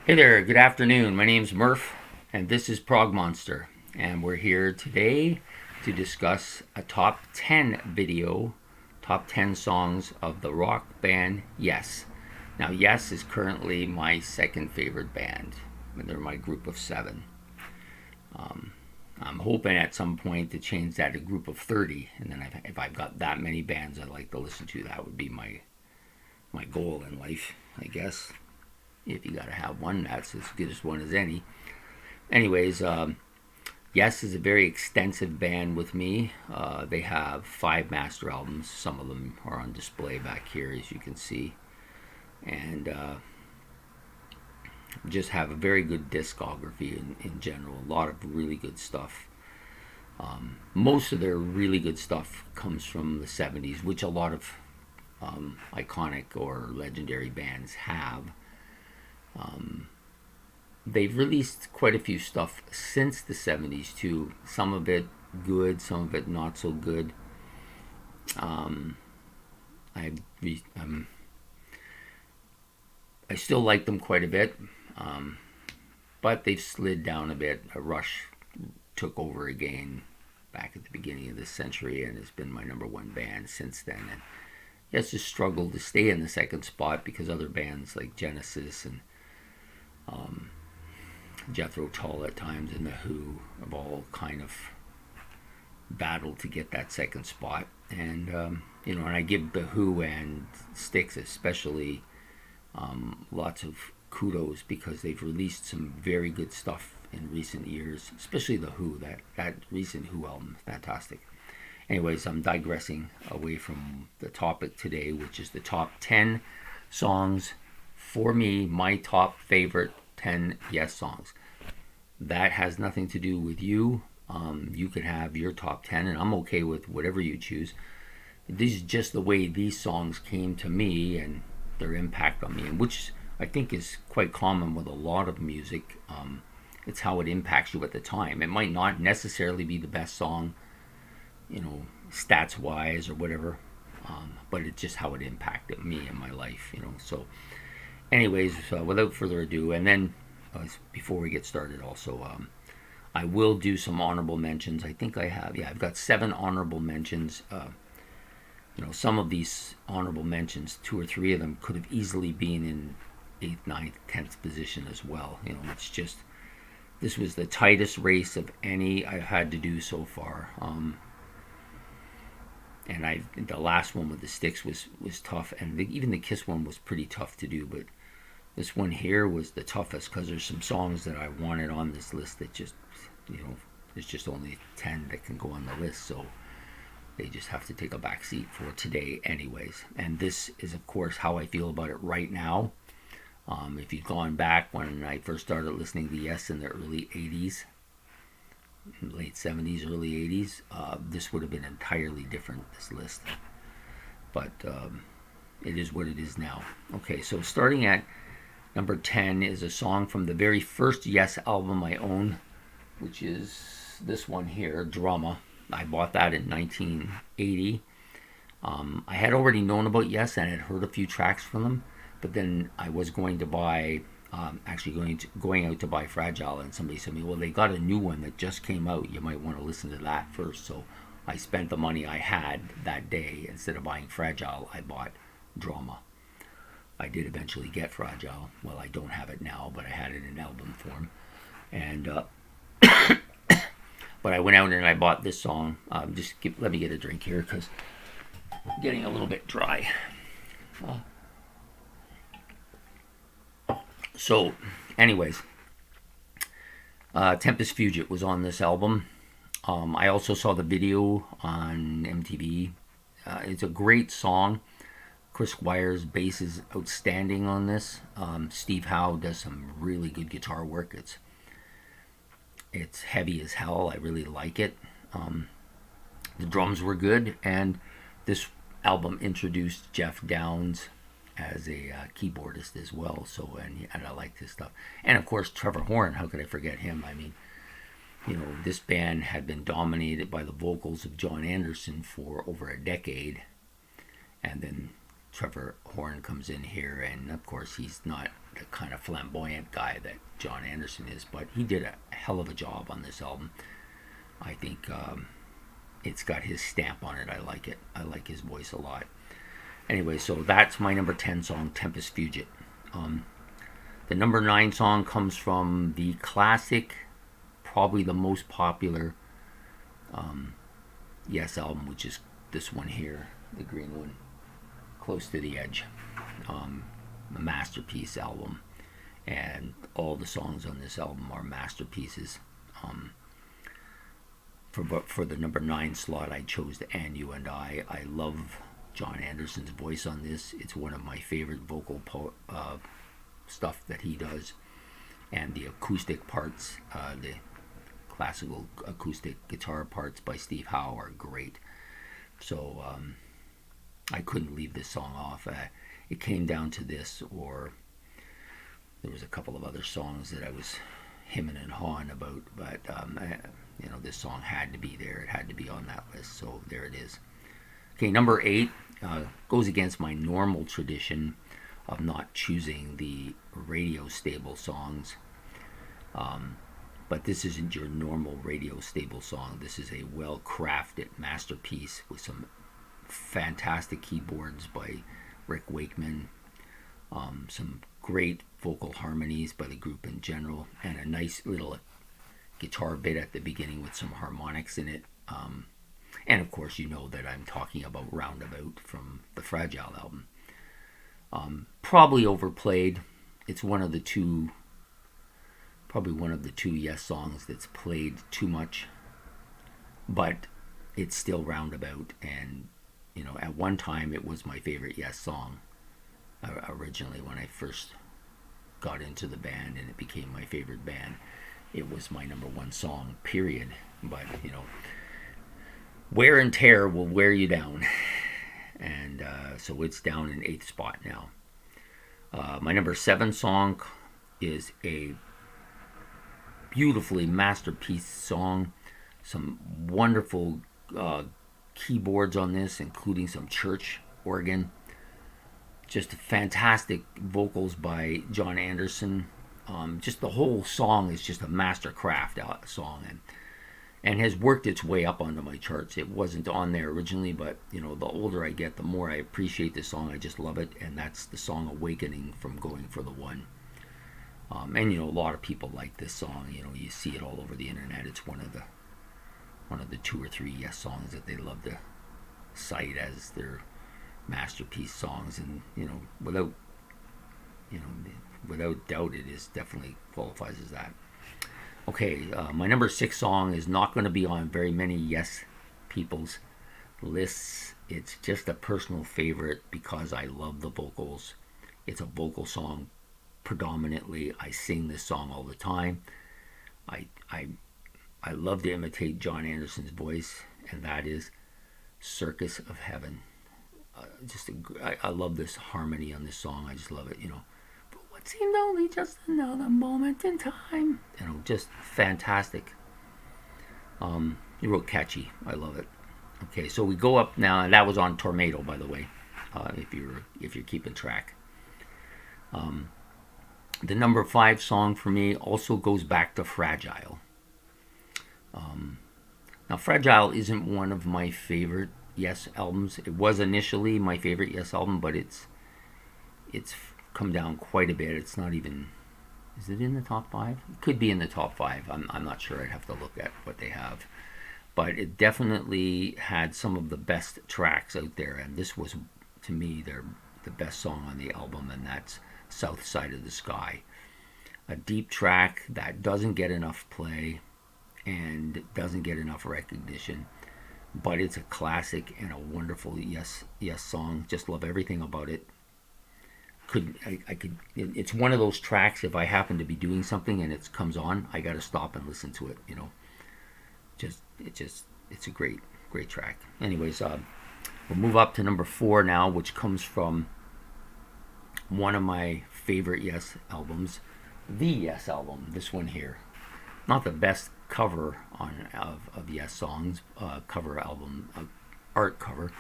Hey there, good afternoon. My name's Murph, and this is Prog Monster. And we're here today to discuss a top 10 video, top 10 songs of the rock band Yes. Now, Yes is currently my second favorite band, and they're my group of seven. I'm hoping at some point to change that to a group of 30, and then if I've got that many bands I'd like to listen to, that would be my goal in life, I guess. If you got to have one, that's as good as one as any. Anyways, Yes is a very extensive band with me. They have 5 master albums. Some of them are on display back here, as you can see. And just have a very good discography in general. A lot of really good stuff. Most of their really good stuff comes from the 70s, which a lot of iconic or legendary bands have. They've released quite a few stuff since the 70s too. Some of it good, some of it not so good. Um, I I still like them quite a bit, um, but they've slid down a bit. A Rush took over again back at the beginning of this century and has been my number one band since then. And it's just struggled to stay in the second spot because other bands like Genesis and um, Jethro Tull at times and The Who have all kind of battled to get that second spot. And, and I give The Who and Styx especially lots of kudos because they've released some very good stuff in recent years, especially The Who. That recent Who album, fantastic. Anyways, I'm digressing away from the topic today, which is the top 10 songs for me, my top favorite 10 Yes songs. That has nothing to do with you. You can have your top 10, and I'm okay with whatever you choose. This is just the way these songs came to me and their impact on me, and which I think is quite common with a lot of music. It's how it impacts you at the time. It might not necessarily be the best song, stats wise or whatever, but it's just how it impacted me in my life. So anyways, without further ado, and then before we get started, also, I will do some honorable mentions. I think I have, I've got 7 honorable mentions. Some of these honorable mentions, 2 or 3 of them, could have easily been in 8th, ninth, 10th position as well. It's just, this was the tightest race of any I've had to do so far. And the last one with the Styx was tough, and even the Kiss one was pretty tough to do, but this one here was the toughest because there's some songs that I wanted on this list that just, there's just only 10 that can go on the list, so they just have to take a back seat for today anyways. And this is, of course, how I feel about it right now. If you'd gone back when I first started listening to Yes in the early 80s, late 70s, early 80s, this would have been entirely different, this list. But it is what it is now. Okay, so starting at number 10 is a song from the very first Yes album I own, which is this one here, Drama. I bought that in 1980. I had already known about Yes and had heard a few tracks from them, but then I was going to buy, going out to buy Fragile, and somebody said to me, well, they got a new one that just came out. You might want to listen to that first. So I spent the money I had that day. Instead of buying Fragile, I bought Drama. I did eventually get Fragile. Well, I don't have it now, but I had it in album form. And but I went out and I bought this song. Let me get a drink here because I'm getting a little bit dry. So, anyways, Tempest Fugit was on this album. I also saw the video on MTV. It's a great song. Chris Squire's bass is outstanding on this. Steve Howe does some really good guitar work. It's heavy as hell. I really like it. The drums were good, and this album introduced Jeff Downes as a keyboardist as well. So, and I like his stuff. And of course, Trevor Horn. How could I forget him? I mean, this band had been dominated by the vocals of John Anderson for over a decade, and then Trevor Horn comes in here, and of course he's not the kind of flamboyant guy that John Anderson is, but he did a hell of a job on this album. I think it's got his stamp on it. I like it. I like his voice a lot. Anyway, so that's my number 10 song, Tempest Fugit. The number 9 song comes from the classic, probably the most popular Yes album, which is this one here, the green one, Close to the Edge. A masterpiece album, and all the songs on this album are masterpieces. For the number 9 slot, I chose the And You and I love John Anderson's voice on this. It's one of my favorite vocal stuff that he does, and the acoustic parts, the classical acoustic guitar parts by Steve Howe are great. So I couldn't leave this song off. It came down to this, or there was a couple of other songs that I was hemming and hawing about, but this song had to be there. It had to be on that list, so there it is. Okay, number 8 goes against my normal tradition of not choosing the radio stable songs, but this isn't your normal radio stable song. This is a well-crafted masterpiece with some fantastic keyboards by Rick Wakeman, some great vocal harmonies by the group in general, and a nice little guitar bit at the beginning with some harmonics in it. And of course, you know that I'm talking about Roundabout from the Fragile album. Probably overplayed. It's probably one of the two Yes songs that's played too much, but it's still Roundabout, and at one time it was my favorite Yes song. Originally, when I first got into the band and it became my favorite band, it was my number 1 song, period. But wear and tear will wear you down, and so it's down in 8th spot now. My number 7 song is a beautifully masterpiece song. Some wonderful keyboards on this, including some church organ. Just fantastic vocals by John Anderson. Just the whole song is just a mastercraft song, and has worked its way up onto my charts. It wasn't on there originally, but the older I get, the more I appreciate this song. I just love it, and that's the song Awakening from Going for the One. And a lot of people like this song. You see it all over the internet. It's one of the 2 or 3 Yes songs that they love to cite as their masterpiece songs, and without doubt, it is definitely qualifies as that. Okay, my number 6 song is not going to be on very many Yes people's lists. It's just a personal favorite because I love the vocals. It's a vocal song predominantly. I sing this song all the time. I love to imitate John Anderson's voice, and that is Circus of Heaven. I love this harmony on this song. I just love it. But what seemed only just another moment in time. Just fantastic. Real catchy. I love it. Okay, so we go up now, and that was on Tornado, by the way, if you're keeping track. The number 5 song for me also goes back to Fragile. Now, Fragile isn't one of my favorite Yes albums. It was initially my favorite Yes album, but it's come down quite a bit. It's not even... Is it in the top 5? It could be in the top 5. I'm not sure. I'd have to look at what they have. But it definitely had some of the best tracks out there, and this was, to me, the best song on the album, and that's South Side of the Sky. A deep track that doesn't get enough play and doesn't get enough recognition, but it's a classic and a wonderful Yes song. Just love everything about it. It's one of those tracks, if I happen to be doing something and it comes on, I got to stop and listen to it. It's a great track. Anyways, we'll move up to number 4 now, which comes from one of my favorite Yes albums, the Yes album. This one here, not the best cover of Yes songs, cover album, art cover,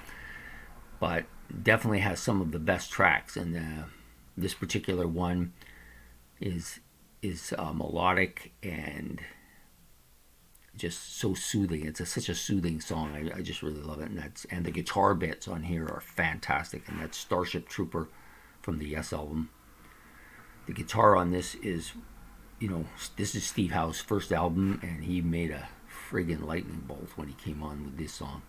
but definitely has some of the best tracks. And this particular one is melodic and just so soothing. It's such a soothing song. I just really love it, and the guitar bits on here are fantastic. And that's Starship Trooper from the Yes album. The guitar on this is, this is Steve Howe's first album, and he made a friggin' lightning bolt when he came on with this song.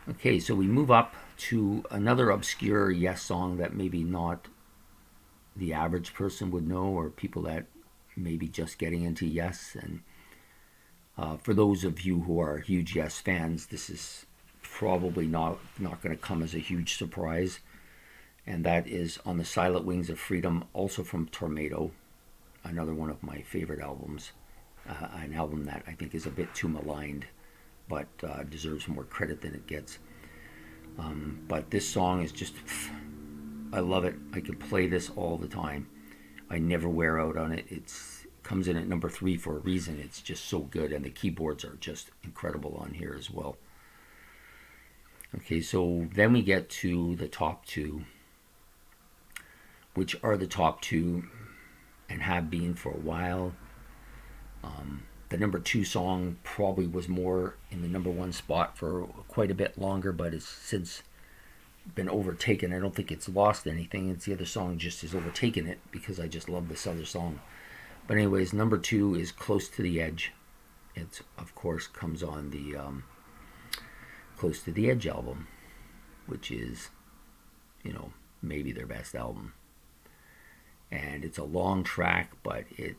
Okay, so we move up to another obscure Yes song that maybe not the average person would know, or people that may be just getting into Yes. And for those of you who are huge Yes fans, this is probably not going to come as a huge surprise. And that is On the Silent Wings of Freedom, also from Tornado, another one of my favorite albums. An album that I think is a bit too maligned, but deserves more credit than it gets. But this song is just, I love it. I could play this all the time. I never wear out on it. It comes in at number 3 for a reason. It's just so good, and the keyboards are just incredible on here as well. Okay, so then we get to the top 2, which are the top 2 and have been for a while. The number 2 song probably was more in the number 1 spot for quite a bit longer, but it's since been overtaken. I don't think it's lost anything. It's the other song just has overtaken it, because I just love this other song. But anyways, number 2 is Close to the Edge. It, of course, comes on the Close to the Edge album, which is, maybe their best album. And it's a long track, but it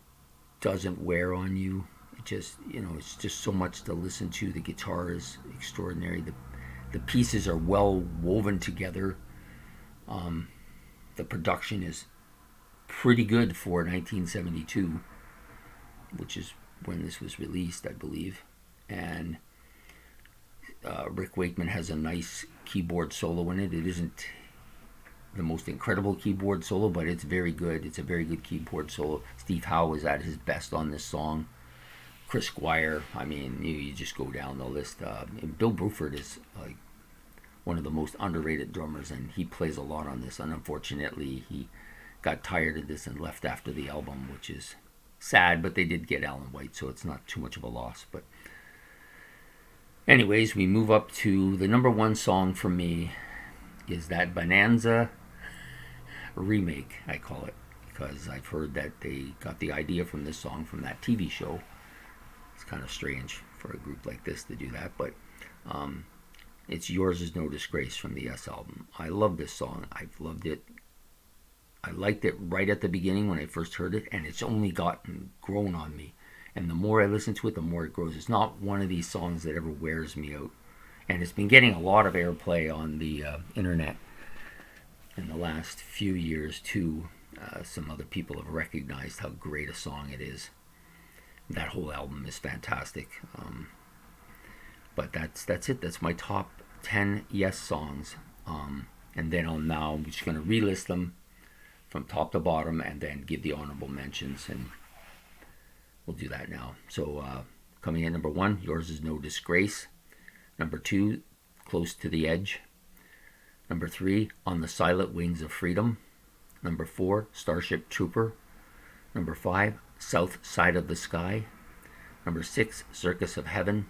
doesn't wear on you. It just, it's just so much to listen to. The guitar is extraordinary. The pieces are well woven together. The production is pretty good for 1972, which is when this was released, I believe. And Rick Wakeman has a nice keyboard solo in it. It isn't the most incredible keyboard solo, but it's very good. It's a very good keyboard solo. Steve Howe is at his best on this song. Chris Squire, I mean, you just go down the list. And Bill Bruford is like one of the most underrated drummers, and he plays a lot on this. And unfortunately, he got tired of this and left after the album, which is sad, but they did get Alan White, so it's not too much of a loss. But anyways, we move up to the number 1 song for me is that Bonanza remake, I call it, because I've heard that they got the idea from this song from that TV show. It's kind of strange for a group like this to do that, but it's Yours Is No Disgrace from the Yes album. I love this song. I've loved it. I liked it right at the beginning when I first heard it, and it's only grown on me. And the more I listen to it, the more it grows. It's not one of these songs that ever wears me out. And it's been getting a lot of airplay on the internet in the last few years too. Some other people have recognized how great a song it is. That whole album is fantastic. But that's it. That's my top 10 Yes songs. And then I'm just going to relist them from top to bottom and then give the honorable mentions. And we'll do that now. So coming in number 1, Yours Is No Disgrace. Number 2, Close to the Edge. Number 3, On the Silent Wings of Freedom. Number 4, Starship Trooper. Number 5, South Side of the Sky. Number 6, Circus of Heaven.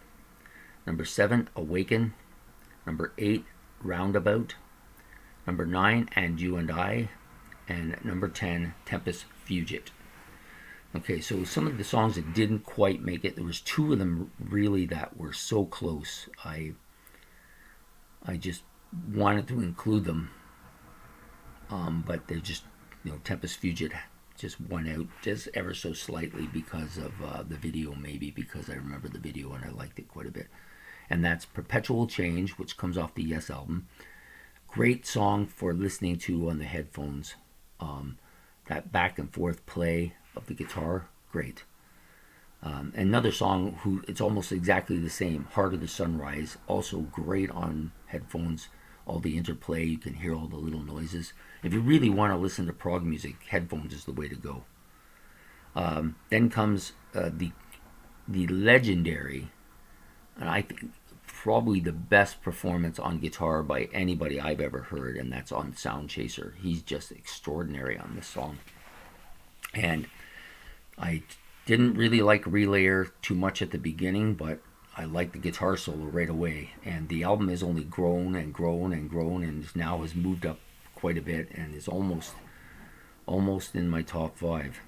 Number 7, Awaken. Number 8, Roundabout. Number 9, And You and I. And number 10, Tempest Fugit. Okay, so some of the songs that didn't quite make it, there was 2 of them really that were so close. I just wanted to include them, but they're just, Tempest Fugit just won out just ever so slightly because of the video, maybe because I remember the video and I liked it quite a bit. And that's Perpetual Change, which comes off the Yes album. Great song for listening to on the headphones. That back and forth play of the guitar, great. Another song it's almost exactly the same, Heart of the Sunrise, also great on headphones. All the interplay, you can hear all the little noises. If you really want to listen to prog music, headphones is the way to go. Then comes the legendary, and I think probably the best performance on guitar by anybody I've ever heard, and that's on Sound Chaser. He's just extraordinary on this song. And I didn't really like Relayer too much at the beginning, but I liked the guitar solo right away. And the album has only grown and grown and grown, and now has moved up quite a bit, and is almost in my top 5.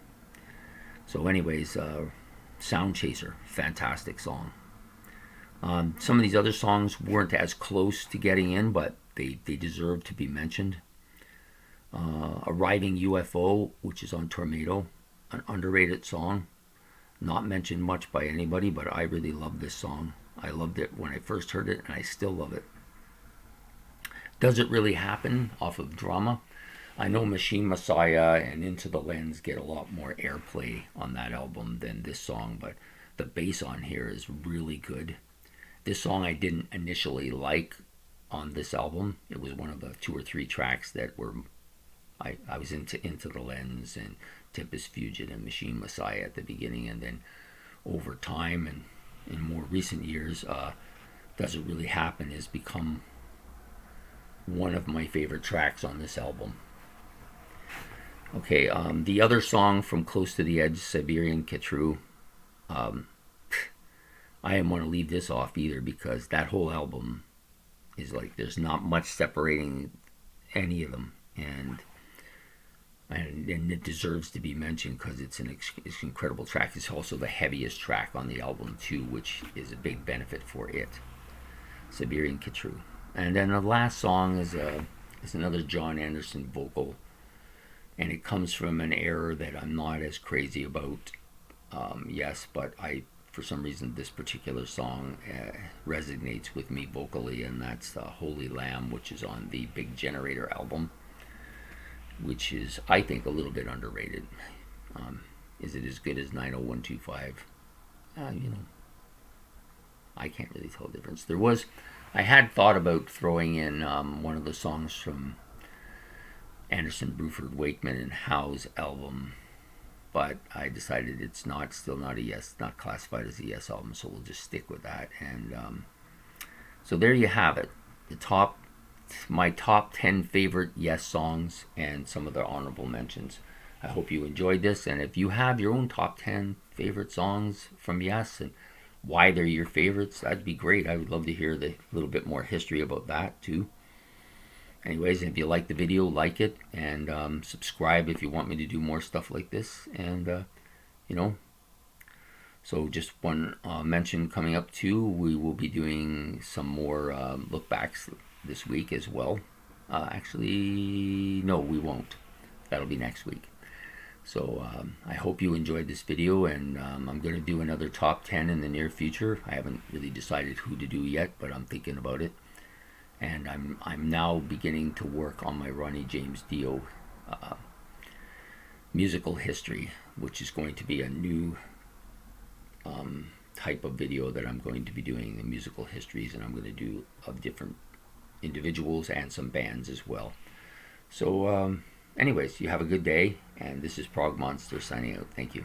So, anyways, Sound Chaser, fantastic song. Some of these other songs weren't as close to getting in, but they deserve to be mentioned. Arriving UFO, which is on Tornado, an underrated song, not mentioned much by anybody, but I really love this song. I loved it when I first heard it, and I still love it. Does It Really Happen off of Drama? I know Machine Messiah and Into the Lens get a lot more airplay on that album than this song, but the bass on here is really good. This song I didn't initially like on this album. It was one of the 2 or 3 tracks that were I was into the Lens and Tempest Fugit and Machine Messiah at the beginning, and then over time and in more recent years, Does It Really Happen has become one of my favorite tracks on this album. Okay, the other song from Close to the Edge, Siberian Ketru, I didn't want to leave this off either, because that whole album is like, there's not much separating any of them, and it deserves to be mentioned because it's an incredible track. It's also the heaviest track on the album too, which is a big benefit for it. Siberian Ketru. And then the last song is another John Anderson vocal, and it comes from an era that I'm not as crazy about. Yes, but for some reason this particular song resonates with me vocally, and that's Holy Lamb, which is on the Big Generator album, which is, I think, a little bit underrated. Is it as good as 90125? I can't really tell the difference. I had thought about throwing in one of the songs from Anderson, Bruford, Wakeman, and Howe's album, but I decided it's not classified as a Yes album, so we'll just stick with that. And so there you have it. My top 10 favorite Yes songs and some of the honorable mentions. I hope you enjoyed this, and if you have your own top 10 favorite songs from Yes and why they're your favorites, that'd be great. I would love to hear the little bit more history about that too. Anyways, if you like the video, like it, and subscribe if you want me to do more stuff like this. And so just one mention coming up too, we will be doing some more look backs this week as well. Actually, no, we won't. That'll be next week. So I hope you enjoyed this video, and I'm going to do another top 10 in the near future. I haven't really decided who to do yet, but I'm thinking about it. And I'm now beginning to work on my Ronnie James Dio musical history, which is going to be a new type of video that I'm going to be doing, the musical histories, and I'm going to do of different individuals and some bands as well. So anyways, you have a good day, and this is Prog Monster signing out. Thank you.